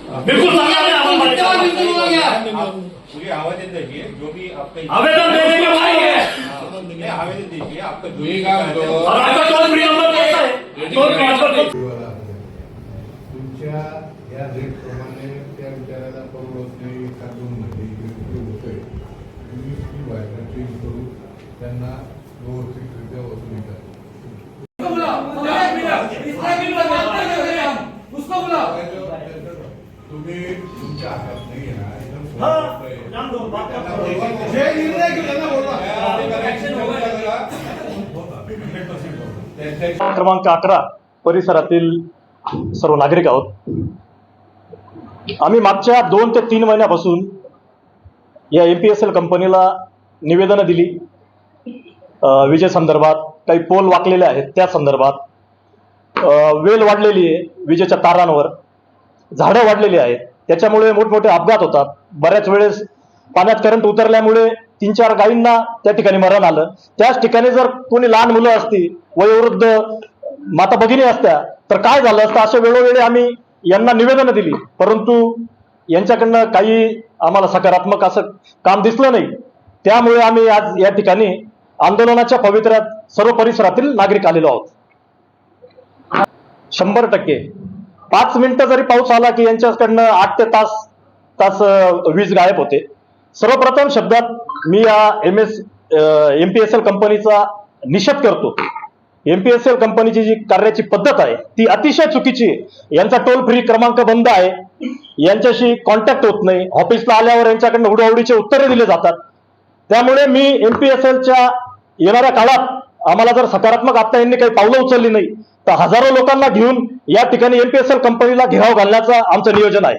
बिल्कुल मुझे आवेदन दीजिए, जो भी आपका आवेदन देने के भाई है, आवेदन दीजिए आपका जो और आपका टोल फ्री नंबर कैसा है? टोल फ्री नंबर तुमच्या या रेट प्रमाणे त्या विचाराला परवडत नाही. 1-2 महिने इकडे होतोय. तुम्ही ती व्हायला चेंज करून त्यांना व्यवस्थितरित्या वसुली करा. तुम्ही तुमच्या हातात नाही येणार. क्रमांक 11 परिसरातील सर्व नागरिक आहोत. आम्ही मागच्या 2 ते 3 महिन्यापासून या MPSL कंपनीला निवेदनं दिली. विजेसंदर्भात काही पोल वाकलेले आहेत त्या संदर्भात, वेल वाढलेली आहे विजेच्या तारांवर, झाडं वाढलेली आहेत, त्याच्यामुळे मोठमोठे अपघात होतात. बऱ्याच वेळेस पाण्यात करंट उतरल्यामुळे 3-4 गायींना त्या ठिकाणी मरण आलं. त्याच ठिकाणी जर कोणी लहान मुलं असती, वयोवृद्ध माता भगिनी असत्या तर काय झालं असतं. अशा वेळोवेळी आम्ही यांना निवेदनं दिली, परंतु यांच्याकडनं काही आम्हाला सकारात्मक असं काम दिसलं नाही. त्यामुळे आम्ही आज या ठिकाणी आंदोलनाच्या पवित्र्यात सर्व परिसरातील नागरिक आलेलो आहोत. 100% 5 मिनिटं जरी पाऊस आला की यांच्याकडनं 8 ते तास वीज गायब होते. सर्वप्रथम शब्दात मी या MPSL कंपनीचा निषेध करतो. MPSL कंपनीची जी कार्याची पद्धत आहे ती अतिशय चुकीची आहे. यांचा टोल फ्री क्रमांक बंद आहे, यांच्याशी कॉन्टॅक्ट होत नाही, ऑफिसला आल्यावर यांच्याकडनं उडवाउडीचे उत्तरे दिले जातात. त्यामुळे मी MPSLच्या येणाऱ्या काळात आम्हाला जर सकारात्मक आता यांनी काही पावलं उचलली नाही तर हजारो लोकांना घेऊन या ठिकाणी MPSL कंपनीला घेराव घालण्याचं आमचं नियोजन आहे.